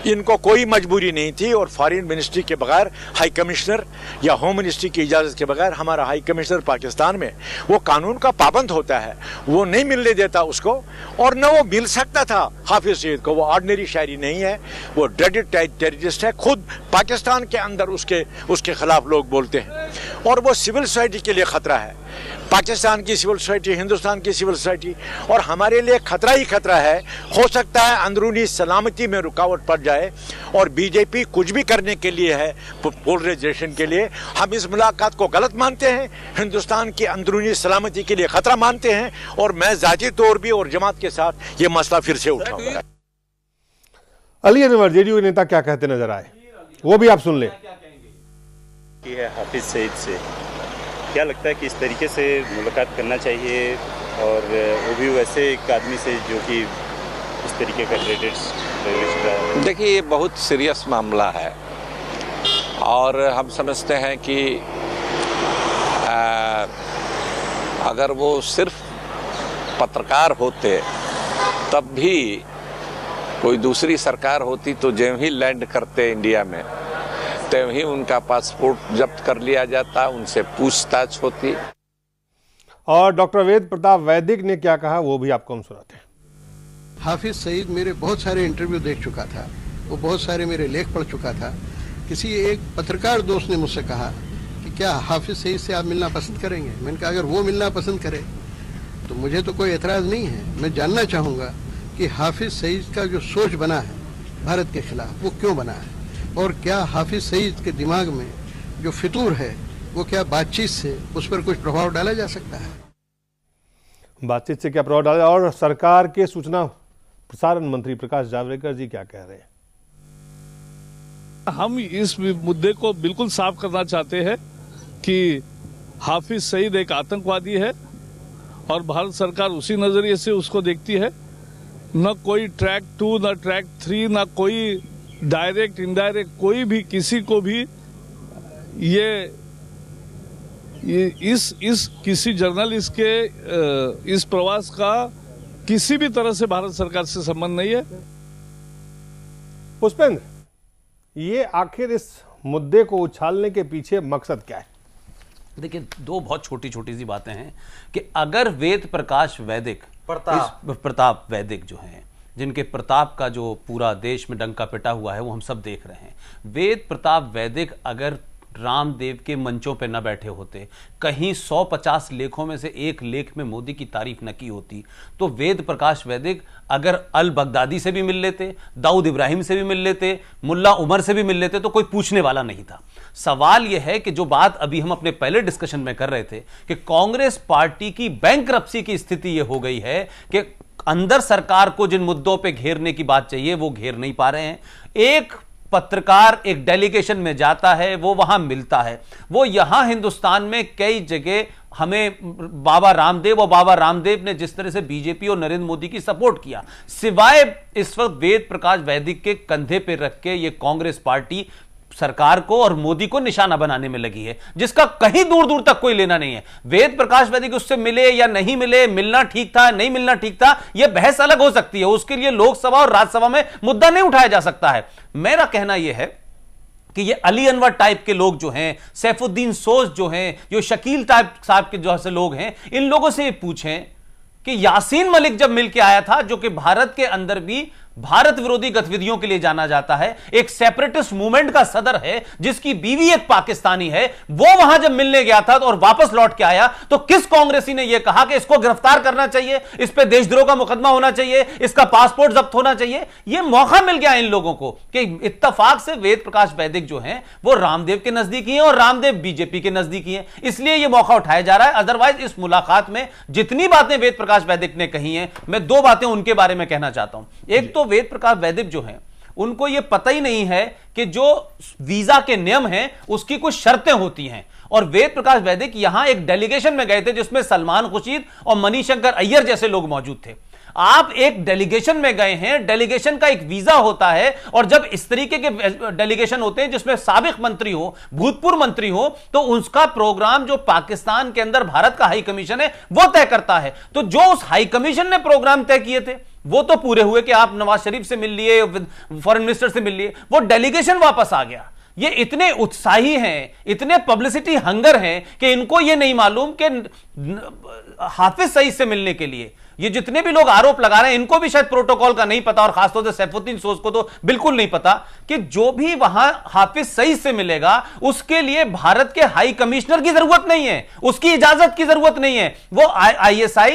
इनको कोई मजबूरी नहीं थी और फॉरेन मिनिस्ट्री के बगैर, हाई कमिश्नर या होम मिनिस्ट्री की इजाज़त के बगैर हमारा हाई कमिश्नर पाकिस्तान में वो कानून का पाबंद होता है, वो नहीं मिलने देता उसको, और न वो मिल सकता था हाफिज सईद को। वो ऑर्डिनरी शायरी नहीं है, वो ड्रेडेड टेररिस्ट है। खुद पाकिस्तान के अंदर उसके खिलाफ लोग बोलते हैं और वो सिविल सोसाइटी के लिए खतरा है। पाकिस्तान की सिविल सोसाइटी, हिंदुस्तान की सिविल सोसाइटी और हमारे लिए खतरा ही खतरा है। हो सकता है अंदरूनी सलामती में रुकावट पड़ जाए और बीजेपी कुछ भी करने के लिए है पोलराइजेशन के लिए। हम इस मुलाकात को गलत मानते हैं, हिंदुस्तान की अंदरूनी सलामती के लिए खतरा मानते हैं और मैं जाती तौर भी और जमात के साथ ये मसला फिर से उठाऊंगा। अली अनवर जेडीयू नेता क्या कहते नजर आए, वो भी आप सुन लें। हाफिज सईद से क्या लगता है कि इस तरीके से मुलाकात करना चाहिए और वो भी वैसे एक आदमी से जो कि इस तरीके का टेररिस्ट? देखिए, ये बहुत सीरियस मामला है और हम समझते हैं कि अगर वो सिर्फ पत्रकार होते तब भी कोई दूसरी सरकार होती तो जब ही लैंड करते इंडिया में तब ही उनका पासपोर्ट जब्त कर लिया जाता, उनसे पूछताछ होती। और डॉक्टर वेद प्रताप वैदिक ने क्या कहा वो भी आपको हम सुनाते हैं। हाफिज सईद मेरे बहुत सारे इंटरव्यू देख चुका था, वो बहुत सारे मेरे लेख पढ़ चुका था। किसी एक पत्रकार दोस्त ने मुझसे कहा कि क्या हाफिज सईद से आप मिलना पसंद करेंगे? मैंने कहा अगर वो मिलना पसंद करे तो मुझे तो कोई एतराज़ नहीं है। मैं जानना चाहूँगा कि हाफिज सईद का जो सोच बना है भारत के खिलाफ वो क्यों बना है, और क्या हाफिज सईद के दिमाग में जो फितूर है वो क्या बातचीत से उस पर कुछ प्रभाव डाला जा सकता है? बातचीत से क्या प्रभाव डाला? और सरकार के सूचना प्रसारण मंत्री प्रकाश जावड़ेकर जी क्या कह रहे हैं? हम इस मुद्दे को बिल्कुल साफ करना चाहते हैं कि हाफिज सईद एक आतंकवादी है और भारत सरकार उसी नजरिए से उसको देखती है। न कोई ट्रैक 2, न ट्रैक 3, न कोई डायरेक्ट इनडायरेक्ट कोई भी किसी को भी ये इस किसी जर्नलिस्ट के इस प्रवास का किसी भी तरह से भारत सरकार से संबंध नहीं है। पुष्पेंद्र, ये आखिर इस मुद्दे को उछालने के पीछे मकसद क्या है? देखिए, दो बहुत छोटी छोटी सी बातें हैं कि अगर वेद प्रकाश वैदिक प्रताप वैदिक जो हैं, जिनके प्रताप का जो पूरा देश में डंका पिटा हुआ है वो हम सब देख रहे हैं, वेद प्रताप वैदिक अगर रामदेव के मंचों पे न बैठे होते, कहीं 150 लेखों में से एक लेख में मोदी की तारीफ न की होती, तो वेद प्रकाश वैदिक अगर अल बगदादी से भी मिल लेते, दाऊद इब्राहिम से भी मिल लेते, मुल्ला उमर से भी मिल लेते, तो कोई पूछने वाला नहीं था। सवाल यह है कि जो बात अभी हम अपने पहले डिस्कशन में कर रहे थे कि कांग्रेस पार्टी की बैंकरप्सी की स्थिति यह हो गई है कि अंदर सरकार को जिन मुद्दों पे घेरने की बात चाहिए वो घेर नहीं पा रहे हैं। एक पत्रकार एक डेलीगेशन में जाता है, वो वहां मिलता है, वो यहां हिंदुस्तान में कई जगह हमें बाबा रामदेव और बाबा रामदेव ने जिस तरह से बीजेपी और नरेंद्र मोदी की सपोर्ट किया, सिवाय इस वक्त वेद प्रकाश वैदिक के कंधे पे रख के ये कांग्रेस पार्टी सरकार को और मोदी को निशाना बनाने में लगी है, जिसका कहीं दूर दूर तक कोई लेना नहीं है। वेद प्रकाश वैदिक उससे मिले या नहीं मिले, मिलना ठीक था नहीं मिलना ठीक था, यह बहस अलग हो सकती है, उसके लिए लोकसभा और राज्यसभा में मुद्दा नहीं उठाया जा सकता है। मेरा कहना यह है कि ये अली अनवर टाइप के लोग जो हैं, सैफुद्दीन सोज जो हैं, जो शकील टाइप साहब के जो से लोग हैं, इन लोगों से पूछें कि यासीन मलिक जब मिलकर आया था, जो कि भारत के अंदर भी भारत विरोधी गतिविधियों के लिए जाना जाता है, एक सेपरेटिस्ट मूवमेंट का सदर है, जिसकी बीवी एक पाकिस्तानी है, वो वहां जब मिलने गया था और वापस लौट के आया तो किस कांग्रेसी ने यह कहा कि इसको गिरफ्तार करना चाहिए, इस पे देशद्रोह का मुकदमा होना चाहिए, इसका पासपोर्ट जब्त होना चाहिए? यह मौका मिल गया इन लोगों को कि इत्तेफाक से वेद प्रकाश वैदिक जो हैं वो रामदेव के नजदीकी हैं और रामदेव बीजेपी के नजदीकी हैं, इसलिए यह मौका उठाया जा रहा है। अदरवाइज इस मुलाकात में जितनी बातें वेद प्रकाश वैदिक ने कही हैं, मैं दो बातें उनके बारे में कहना चाहता हूं। एक तो वेद प्रकाश वैदिक जो हैं उनको यह पता ही नहीं है कि जो वीजा के नियम हैं उसकी कुछ शर्तें होती हैं, और वेद प्रकाश वैदिक यहां एक डेलीगेशन में गए थे जिसमें सलमान खुर्शीद और मणिशंकर अय्यर जैसे लोग मौजूद थे। आप एक डेलीगेशन में गए हैं, डेलीगेशन का एक वीजा होता है, और जब इस तरीके के डेलीगेशन होते हैं जिसमें साबिक मंत्री हो, भूतपूर्व मंत्री हो, तो उसका प्रोग्राम जो पाकिस्तान के अंदर भारत का हाई कमीशन है वो तय करता है। तो जो उस हाई कमीशन ने प्रोग्राम तय किए थे वो तो पूरे हुए कि आप नवाज शरीफ से मिल लिए, फॉरेन मिनिस्टर से मिल लिए, वो डेलीगेशन वापस आ गया। ये इतने उत्साही हैं, इतने पब्लिसिटी हंगर हैं कि इनको ये नहीं मालूम कि हाफिज सईद से मिलने के लिए ये जितने भी लोग आरोप लगा रहे हैं इनको भी शायद प्रोटोकॉल का नहीं पता, और खासतौर से सैफुद्दीन सोज को तो बिल्कुल नहीं पता कि जो भी वहां हाफिज सईद से मिलेगा उसके लिए भारत के हाई कमिश्नर की जरूरत नहीं है, उसकी इजाजत की जरूरत नहीं है, वो ISI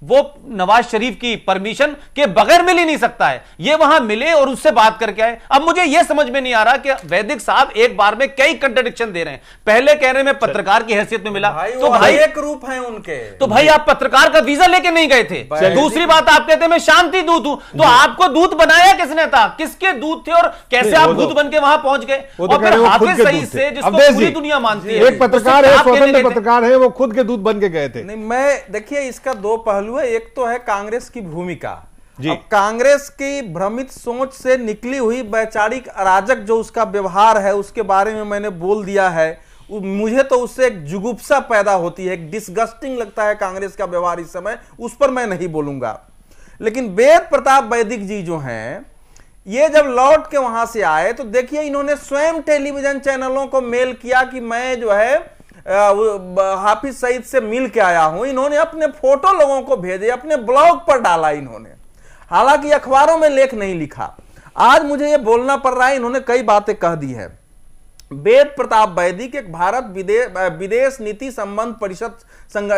वो नवाज शरीफ की परमिशन के बगैर मिल ही नहीं सकता है। ये वहां मिले और उससे बात करके आए। अब मुझे यह समझ में नहीं आ रहा कि वैदिक साहब एक बार में कई कंट्राडिक्शन दे रहे हैं। पहले कह रहे हैं मैं पत्रकार की हैसियत में मिला, तो भाई एक रूप है उनके, तो भाई आप पत्रकार का वीजा लेके नहीं गए थे। दूसरी बात आप कहते हैं मैं शांति दूत हूं, तो आपको दूत बनाया किसने था, किसके दूत थे और कैसे आप दूत बन के वहां पहुंच गए? और फिर हाफिज सईद से जिसको पूरी दुनिया मानती है, एक पत्रकार है, स्वतंत्र पत्रकार है, वो खुद के दूत बन के गए थे। नहीं, मैं देखिए इसका दो पहलू है। एक तो है कांग्रेस की भूमिका। अब कांग्रेस की भ्रमित सोच से निकली हुई वैचारिक अराजक जो उसका व्यवहार है उसके बारे में मैंने बोल दिया है। मुझे तो उससे एक जुगुप्सा पैदा होती है, एक डिस्गस्टिंग लगता है कांग्रेस का व्यवहार इस समय, उस पर मैं नहीं बोलूंगा। लेकिन वेद प्रताप वैदिक जी जो हैं, ये जब लौट के वहां से आए तो देखिए इन्होंने स्वयं टेलीविजन चैनलों को मेल किया कि मैं जो है हाफिज सईद से मिल के आया हूं। इन्होंने अपने फोटो लोगों को भेजे, अपने ब्लॉग पर डाला इन्होंने, हालांकि अखबारों में लेख नहीं लिखा। आज मुझे यह बोलना पड़ रहा है, इन्होंने कई बातें कह दी है। वेद प्रताप वैदिक एक भारत विदेश नीति संबंध परिषद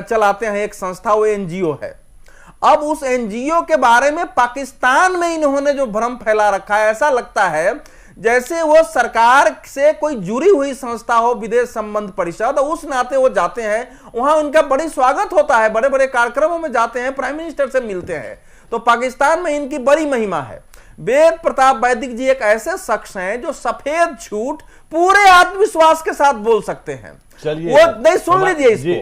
चलाते हैं, एक संस्था, वो NGO है। अब उस NGO के बारे में पाकिस्तान में इन्होंने जो भ्रम फैला रखा है, ऐसा लगता है जैसे वो सरकार से कोई जुड़ी हुई संस्था हो, विदेश संबंध परिषद, उस नाते वो जाते हैं वहां, उनका बड़ी स्वागत होता है, बड़े बड़े कार्यक्रमों में जाते हैं, प्राइम मिनिस्टर से मिलते हैं, तो पाकिस्तान में इनकी बड़ी महिमा है। वेद प्रताप वैदिक जी एक ऐसे शख्स हैं जो सफेद झूठ पूरे आत्मविश्वास के साथ बोल सकते हैं। वो नहीं, सुन लीजिए इसको,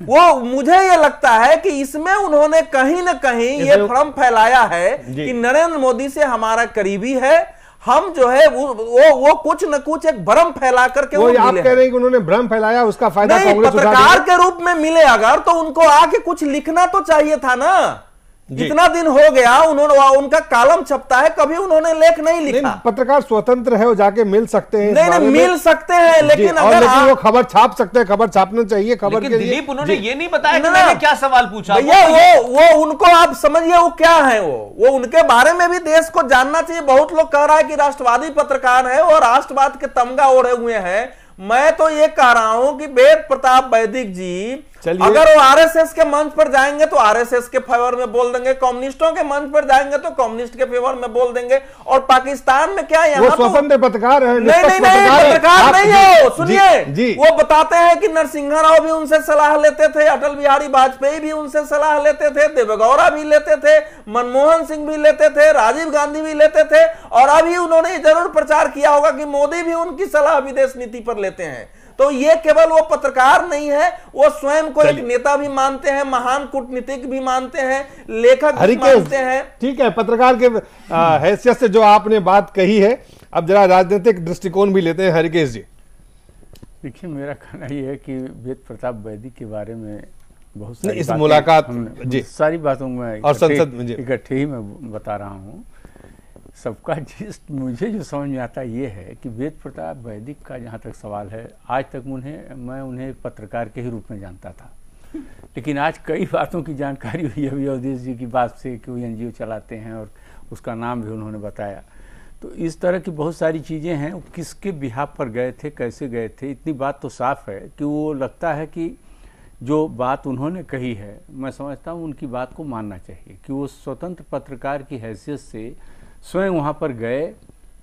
वो मुझे ये लगता है कि इसमें उन्होंने कहीं ना कहीं ये भ्रम फैलाया है कि नरेंद्र मोदी से हमारा करीबी है, हम जो है वो कुछ न कुछ एक भ्रम फैला करके वो आप कह रहे हैं कि उन्होंने भ्रम फैलाया, उसका फायदा कांग्रेस उठा पत्रकार के रूप में मिले अगर, तो उनको आके कुछ लिखना तो चाहिए था ना। इतना दिन हो गया, उन्होंने उनका कॉलम छपता है, कभी उन्होंने लेख नहीं लिखा। पत्रकार स्वतंत्र है, वो जाके मिल सकते हैं, नहीं मिल सकते हैं, लेकिन अगर वो खबर छाप सकते हैं, खबर छापना चाहिए खबर के लिए। दिलीप, उन्होंने ये नहीं बताया कि मैंने क्या सवाल पूछा। भैया वो उनको आप समझिए वो क्या है, वो उनके बारे में भी देश को जानना चाहिए। बहुत लोग कह रहा है कि राष्ट्रवादी पत्रकार है और राष्ट्रवाद के तमगा ओढ़े हुए हैं। मैं तो ये कह रहा हूं कि वेद प्रताप वैदिक जी अगर वो आरएसएस के मंच पर जाएंगे तो आरएसएस के फेवर में बोल देंगे, कम्युनिस्टों के मंच पर जाएंगे तो कम्युनिस्ट के फेवर में बोल देंगे, और पाकिस्तान में क्या यहाँ स्वतंत्र पत्रकार है। नहीं पत्रकार नहीं है, सुनिए, वो बताते हैं कि नरसिंह राव भी उनसे सलाह लेते थे, अटल बिहारी वाजपेयी भी उनसे सलाह लेते थे, देवेगौड़ा भी लेते थे, मनमोहन सिंह भी लेते थे, राजीव गांधी भी लेते थे, और अभी उन्होंने जरूर प्रचार किया होगा कि मोदी भी उनकी सलाह विदेश नीति पर लेते हैं। तो ये केवल वो पत्रकार नहीं है, वो स्वयं को एक नेता भी मानते हैं, महान कूटनीतिक भी मानते हैं, लेखक भी मानते हैं। ठीक है, पत्रकार के हैसियत से जो आपने बात कही है, अब जरा राजनीतिक दृष्टिकोण भी लेते हैं हरिकेश जी। देखिए, मेरा कहना यह है कि वेद प्रताप वैदिक के बारे में बहुत सारी इस मुलाकात जी सारी बातों में और संसद में इकट्ठे ही मैं बता रहा हूँ। सबका जिस्ट मुझे जो समझ में आता ये है कि वेद प्रताप वैदिक का जहाँ तक सवाल है, आज तक मैं उन्हें पत्रकार के ही रूप में जानता था, लेकिन आज कई बातों की जानकारी हुई अभी अवधेश जी की बात से कि वो NGO चलाते हैं और उसका नाम भी उन्होंने बताया। तो इस तरह की बहुत सारी चीज़ें हैं। किसके बिहाफ पर गए थे, कैसे गए थे, इतनी बात तो साफ है कि वो लगता है कि जो बात उन्होंने कही है, मैं समझता हूँ उनकी बात को मानना चाहिए कि वो स्वतंत्र पत्रकार की हैसियत से स्वयं वहाँ पर गए,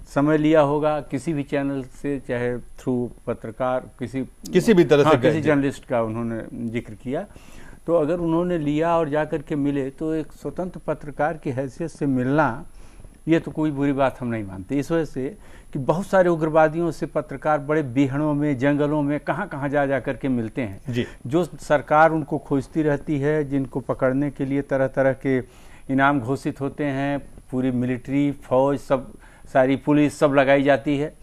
समय लिया होगा किसी भी चैनल से, चाहे थ्रू पत्रकार किसी भी तरह से, किसी जर्नलिस्ट का उन्होंने जिक्र किया। तो अगर उन्होंने लिया और जा कर के मिले तो एक स्वतंत्र पत्रकार की हैसियत से मिलना, ये तो कोई बुरी बात हम नहीं मानते। इस वजह से कि बहुत सारे उग्रवादियों से पत्रकार बड़े बीहड़ों में, जंगलों में, कहाँ कहाँ जा कर के मिलते हैं जी। जो सरकार उनको खोजती रहती है, जिनको पकड़ने के लिए तरह तरह के इनाम घोषित होते हैं, पूरी मिलिट्री, फौज, सब, सारी पुलिस सब लगाई जाती है,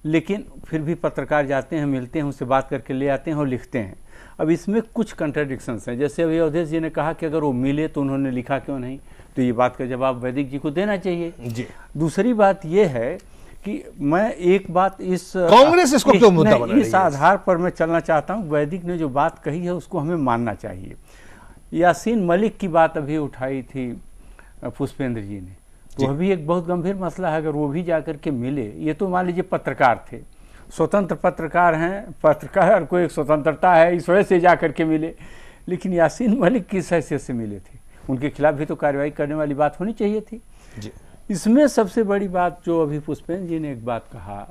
लेकिन फिर भी पत्रकार जाते हैं, मिलते हैं, उनसे बात करके ले आते हैं और लिखते हैं। अब इसमें कुछ कंट्राडिक्शंस हैं। जैसे अभी अवधेश जी ने कहा कि अगर वो मिले तो उन्होंने लिखा क्यों नहीं, तो ये बात का जवाब वैदिक जी को देना चाहिए जी। दूसरी बात ये है कि मैं एक बात इस कांग्रेस इसको क्यों मुद्दा बना रही है, इस आधार पर मैं चलना चाहता हूँ, वैदिक ने जो बात कही है उसको हमें मानना चाहिए। यासीन मलिक की बात अभी उठाई थी पुष्पेंद्र जी ने, तो अभी एक बहुत गंभीर मसला है। अगर वो भी जाकर के मिले, ये तो मान लीजिए पत्रकार थे, स्वतंत्र पत्रकार हैं, पत्रकार को एक स्वतंत्रता है, इस वजह से जाकर के मिले, लेकिन यासीन मलिक किस हैसियत से मिले थे? उनके खिलाफ भी तो कार्रवाई करने वाली बात होनी चाहिए थी जी। इसमें सबसे बड़ी बात जो अभी पुष्पेंद्र जी ने एक बात कहा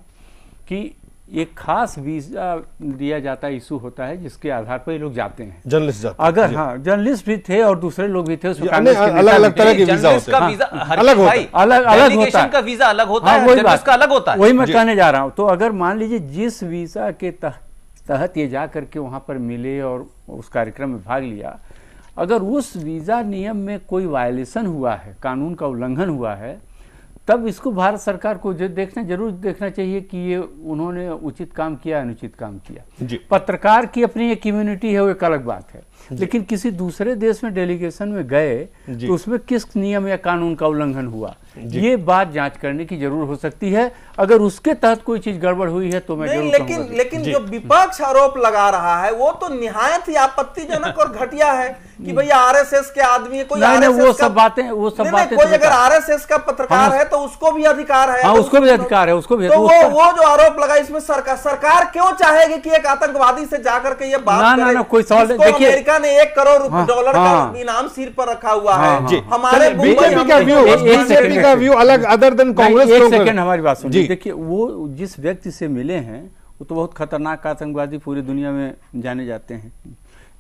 कि एक खास वीजा दिया जाता इशू होता है जिसके आधार पर ये लोग जाते हैं, जर्नलिस्ट जाते हैं। अगर हाँ, जर्नलिस्ट भी थे और दूसरे लोग भी थे, उसमें अलग अलग तरह के वीजा होते हैं, अलग होता है, का वीजा अलग होता है, वही बात का अलग होता है, वही मैं कहने जा रहा हूँ। तो अगर मान लीजिए जिस वीजा के तहत ये जा करके वहाँ पर मिले और उस कार्यक्रम में भाग लिया, अगर उस वीज़ा नियम में कोई वायलेशन हुआ है, कानून का उल्लंघन हुआ है, तब इसको भारत सरकार को जरूर देखना चाहिए कि ये उन्होंने उचित काम किया, अनुचित काम किया जी। पत्रकार की अपनी एक इम्यूनिटी है, वो एक अलग बात है, लेकिन किसी दूसरे देश में डेलीगेशन में गए तो उसमें किस नियम या कानून का उल्लंघन हुआ, ये बात जांच करने की जरूर हो सकती है। अगर उसके तहत कोई चीज गड़बड़ हुई है तो मैं जरूर कहूंगा। लेकिन जो विपक्ष आरोप लगा रहा है वो तो निहायत ही आपत्तिजनक और घटिया है कि भैया आरएसएस के आदमी, कोई वो सब बातें कोई अगर आरएसएस का पत्रकार है तो उसको भी अधिकार है, उसको भी अधिकार है, उसको भी। तो वो जो आरोप लगा इसमें सरकार क्यों चाहेगी कि एक आतंकवादी से जाकर के ये बात करे? कोई सवाल नहीं। देखिए, अमेरिका ने $1 करोड़ का इनाम सिर पर रखा हुआ है। हमारे बीजेपी का व्यू अलग, अदर देन कांग्रेस। एक सेकंड हमारी बात सुनिए। देखिए, वो जिस व्यक्ति से मिले हैं वो तो बहुत खतरनाक आतंकवादी पूरी दुनिया में जाने जाते हैं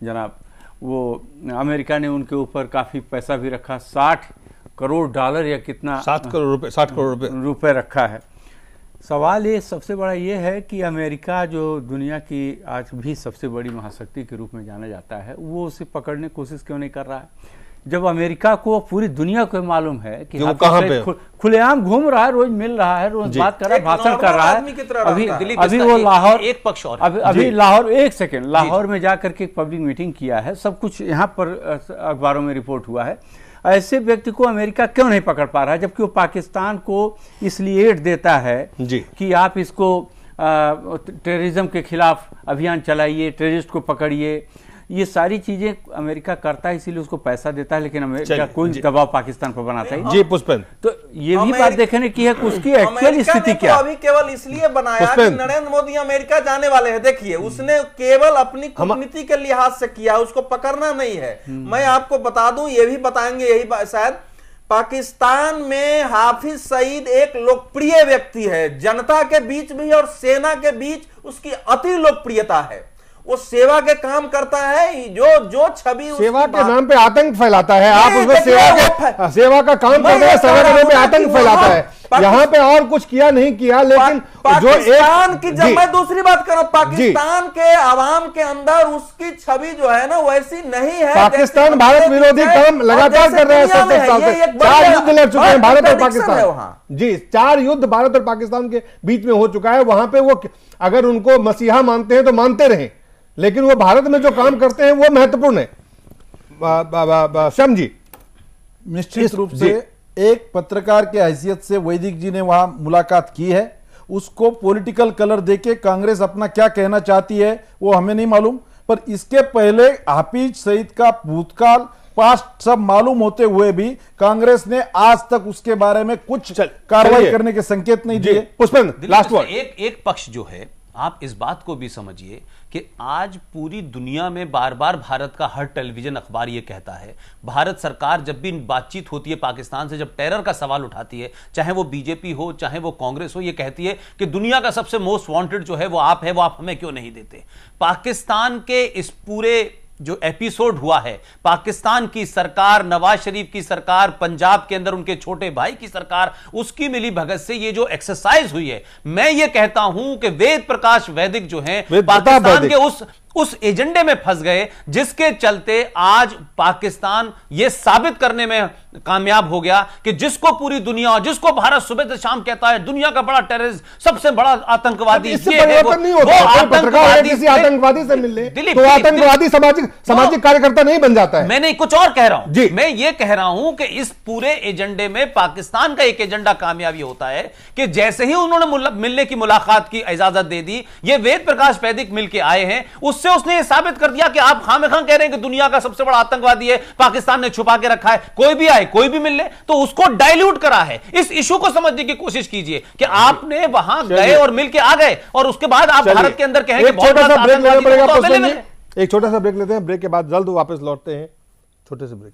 जनाब। वो अमेरिका ने उनके ऊपर काफी पैसा भी रखा, $60 करोड़ या कितना, 60 करोड़ रुपए रखा है। सवाल ये सबसे बड़ा ये है कि अमेरिका जो दुनिया की आज भी सबसे बड़ी महाशक्ति के रूप में जाना जाता है, वो उसे पकड़ने की कोशिश क्यों नहीं कर रहा है? जब अमेरिका को पूरी दुनिया को मालूम है कि खुलेआम घूम रहा है, रोज मिल रहा है, रोज बात कर रहा है, भाषण कर रहा है। अभी वो लाहौर, एक पक्ष और अभी लाहौर, एक सेकेंड, लाहौर में जाकर के एक पब्लिक मीटिंग किया है, सब कुछ यहाँ पर अखबारों में रिपोर्ट हुआ है। ऐसे व्यक्ति को अमेरिका क्यों नहीं पकड़ पा रहा है, जबकि वो पाकिस्तान को इसलिए एड देता है कि आप इसको टेररिज्म के खिलाफ अभियान चलाइए, टेररिस्ट को पकड़िए। ये सारी चीजें अमेरिका करता है, इसीलिए उसको पैसा देता है, लेकिन अमेरिका कोई दबाव पाकिस्तान पर बनाता है जी। पुष्पेंद्र, तो ये भी बात देखने की है कि उसकी एक्चुअल स्थिति क्या है। अभी केवल इसलिए बनाया कि नरेंद्र मोदी अमेरिका जाने वाले हैं। देखिए, उसने केवल अपनी कूटनीति के लिहाज से किया, उसको पकड़ना नहीं है। मैं आपको बता दूं, ये भी बताएंगे यही शायद, पाकिस्तान में हाफिज सईद एक लोकप्रिय व्यक्ति है, जनता के बीच भी और सेना के बीच उसकी अति लोकप्रियता है। वो सेवा के काम करता है, जो छवि सेवा के नाम पे आतंक फैलाता है। आप उसमें सेवा का काम करते हैं, सेवा के नाम पे आतंक फैलाता है। यहाँ पे और कुछ किया नहीं किया, लेकिन पाकिस्तान की, जब मैं दूसरी बात करूं, पाकिस्तान के आवाम के अंदर उसकी छवि जो है ना वैसी नहीं है। पाकिस्तान भारत विरोधी काम लगातार कर रहा है। 70 साल से 4 युद्ध लड़ चुके हैं भारत और पाकिस्तान जी। 4 युद्ध भारत और पाकिस्तान के बीच में हो चुका है। वहां पे वो अगर उनको मसीहा मानते हैं तो मानते रहे, लेकिन वो भारत में जो काम करते हैं वो महत्वपूर्ण है। श्याम जी, निश्चित रूप से एक पत्रकार के हैसियत से वैदिक जी ने वहां मुलाकात की है। उसको पॉलिटिकल कलर देके कांग्रेस अपना क्या कहना चाहती है वो हमें नहीं मालूम, पर इसके पहले हाफिज सईद का भूतकाल पास्ट सब मालूम होते हुए भी कांग्रेस ने आज तक उसके बारे में कुछ कार्रवाई करने के संकेत नहीं दिए। Pushpendra, last word. एक पक्ष जो है, आप इस बात को भी समझिए कि आज पूरी दुनिया में बार बार भारत का हर टेलीविजन अखबार यह कहता है, भारत सरकार जब भी बातचीत होती है पाकिस्तान से, जब टेरर का सवाल उठाती है, चाहे वो बीजेपी हो चाहे वो कांग्रेस हो, यह कहती है कि दुनिया का सबसे मोस्ट वांटेड जो है वो आप है, वो आप हमें क्यों नहीं देते। पाकिस्तान के इस पूरे जो एपिसोड हुआ है, पाकिस्तान की सरकार, नवाज शरीफ की सरकार, पंजाब के अंदर उनके छोटे भाई की सरकार, उसकी मिली भगत से ये जो एक्सरसाइज हुई है, मैं ये कहता हूं कि वेद प्रकाश वैदिक जो है पाकिस्तान के उस एजेंडे में फंस गए जिसके चलते आज पाकिस्तान ये साबित करने में कामयाब हो गया कि जिसको पूरी दुनिया, जिसको भारत सुबह से शाम कहता है दुनिया का बड़ा टेररिस्ट, सबसे बड़ा आतंकवादी, इससे परिवर्तन नहीं होता। आतंकवादी किसी आतंकवादी से मिल ले तो आतंकवादी सामाजिक कार्यकर्ता नहीं बन जाता है। मैं नहीं, कुछ और कह रहा हूं। मैं ये कह रहा हूं कि इस पूरे एजेंडे में पाकिस्तान का एक एजेंडा कामयाबी होता है कि जैसे ही उन्होंने मिलने की मुलाकात की इजाजत दे दी, ये वेद प्रकाश वैदिक मिलकर आए हैं, उससे उसने ये साबित कर दिया कि आप खामखां कह रहे हैं कि दुनिया का सबसे बड़ा आतंकवादी है, पाकिस्तान ने छुपा के रखा है, कोई भी आए कोई भी मिल ले, तो उसको डाइल्यूट करा है। इस इशू को समझने की कोशिश कीजिए कि आपने वहां गए और मिलके आ गए और उसके बाद आप भारत के अंदर कहेंगे एक छोटा सा ब्रेक लेते हैं, ब्रेक के बाद जल्द वापस लौटते हैं छोटे से ब्रेक।